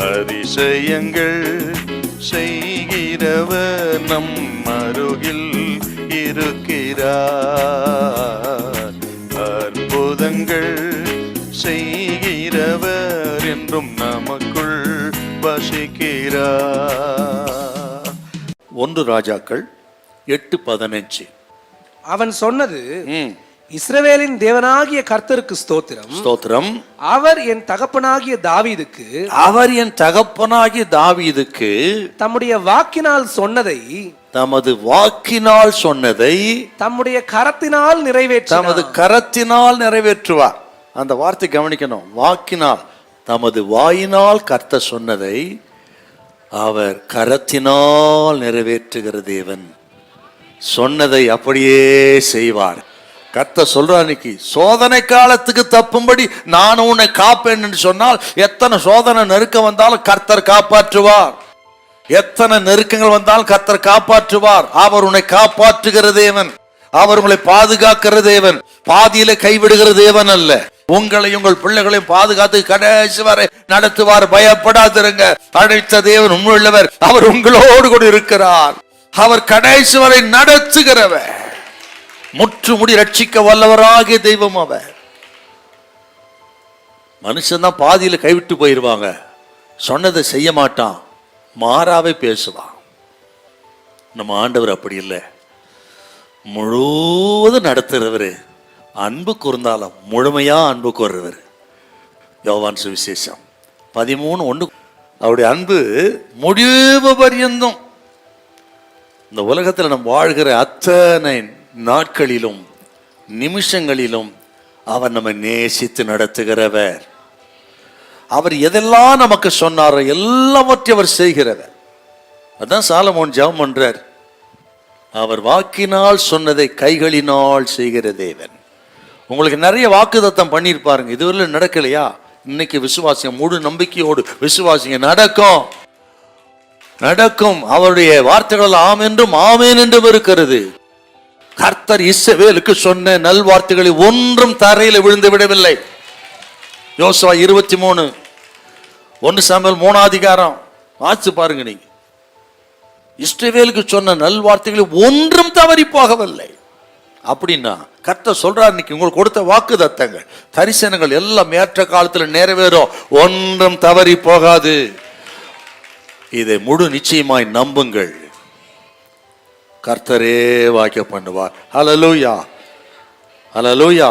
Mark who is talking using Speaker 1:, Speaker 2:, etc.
Speaker 1: அதிசயங்கள் செய்கிறவர் நம் அருகில் இருக்கிறார். அற்புதங்கள் செய்கிறவர் என்றும் நமக்குள் வசிக்கிறார். 1 ராஜாக்கள் 8:15.
Speaker 2: அவன் சொன்னது, இஸ்ரவேலின் தேவனாகிய கர்த்தருக்கு ஸ்தோத்திரம்.
Speaker 1: ஸ்தோத்திரம்.
Speaker 2: அவர் என் தகப்பனாகிய தாவீதுக்கு தம்முடைய வாக்கினால் சொன்னதை
Speaker 1: தமது வாக்கினால் சொன்னதை
Speaker 2: தம்முடைய கரத்தினால்
Speaker 1: நிறைவேற்றுவார். அந்த வார்த்தை கவனிக்கணும். வாக்கினால், தமது வாயினால் கர்த்தர் சொன்னதை அவர் கரத்தினால் நிறைவேற்றுகிற தேவன். சொன்னதை அப்படியே செய்வார். கர்த்தர் சொல்றார், இன்னைக்கு சோதனை காலத்துக்கு தப்பும்படி நான் உன்னை காப்பேன் என்று சொன்னால், எத்தனை சோதனை நெருக்கம் வந்தாலும் கர்த்தர் காப்பாற்றுவார். எத்தனை நெருக்கங்கள் வந்தாலும் கர்த்தர் காப்பாற்றுவார். அவர் உன்னை காப்பாற்றுகிற தேவன். அவர் உங்களை பாதுகாக்கிற தேவன். பாதியில கைவிடுகிற தேவன் அல்ல. உங்களை உங்கள் பிள்ளைகளையும் பாதுகாத்து கடைசி வரை நடத்துவார். பயப்படாதிருங்க. அழைத்த தேவன் உண்மையுள்ளவர். அவர் உங்களோடு கூட இருக்கிறார். அவர் கடைசி வரை நடத்துகிறவர். முற்றுமுடி ரட்சிக்க வல்லவராகிய தெய்வம் அவர். மனுஷன் தான் பாதியில கைவிட்டு போயிருவாங்க. சொன்னதை செய்ய மாட்டான், மாறாவே பேசுவான். நம்ம ஆண்டவர் அப்படி இல்லை. முழுவதும் நடத்துகிறவர். அன்பு கூர்ந்தாலும் முழுமையா அன்பு கூறுறவர். யோவான் சுவிசேஷம் 13:1. அவருடைய அன்பு முடிவு பரியந்தம். இந்த உலகத்தில் நம்ம வாழ்கிற அத்தனை நாட்களிலும் நிமிஷங்களிலும் அவர் நம்மை நேசித்து நடத்துகிறவர். அவர் எதெல்லாம் நமக்கு சொன்னாரோ எல்லாவற்றையும் அவர் செய்கிறவர். அதான் சாலமோன் ஜெபம் பண்றார். அவர் வாக்கினால் சொன்னதை கைகளினால் செய்கிற தேவன். உங்களுக்கு நிறைய வாக்குத்தத்தம் பண்ணியிருப்பாருங்க, இதுவரை நடக்கலையா? இன்னைக்கு விசுவாசிங்க, முழு நம்பிக்கையோடு விசுவாசிங்க. நடக்கும் நடக்கும். அவருடைய வார்த்தைகள் ஆம் என்றும் ஆமேன் என்றும் இருக்கிறது. கர்த்தர் இஸ்ரவேலுக்கு சொன்ன நல்வார்த்தைகளை ஒன்றும் தரையில் விழுந்து விடவில்லை. யோசுவா 23, 1 சாமுவேல் 3 வாசிச்சு பாருங்க. நீங்க இஸ்ரவேலுக்கு சொன்ன நல்வார்த்தைகளை ஒன்றும் தவறி போகவில்லை. அப்படின்னா கர்த்தர் சொல்றார், இன்னைக்கு உங்களுக்கு கொடுத்த வாக்குத்தத்தங்கள் தரிசனங்கள் எல்லாம் ஏற்ற காலத்தில் நிறைவேறும். ஒன்றும் தவறி போகாது. இதை முழு நிச்சயமாய் நம்புங்கள். கர்த்தரே வாக்கியம் பண்ணுவார். ஹல்லேலூயா, ஹல்லேலூயா.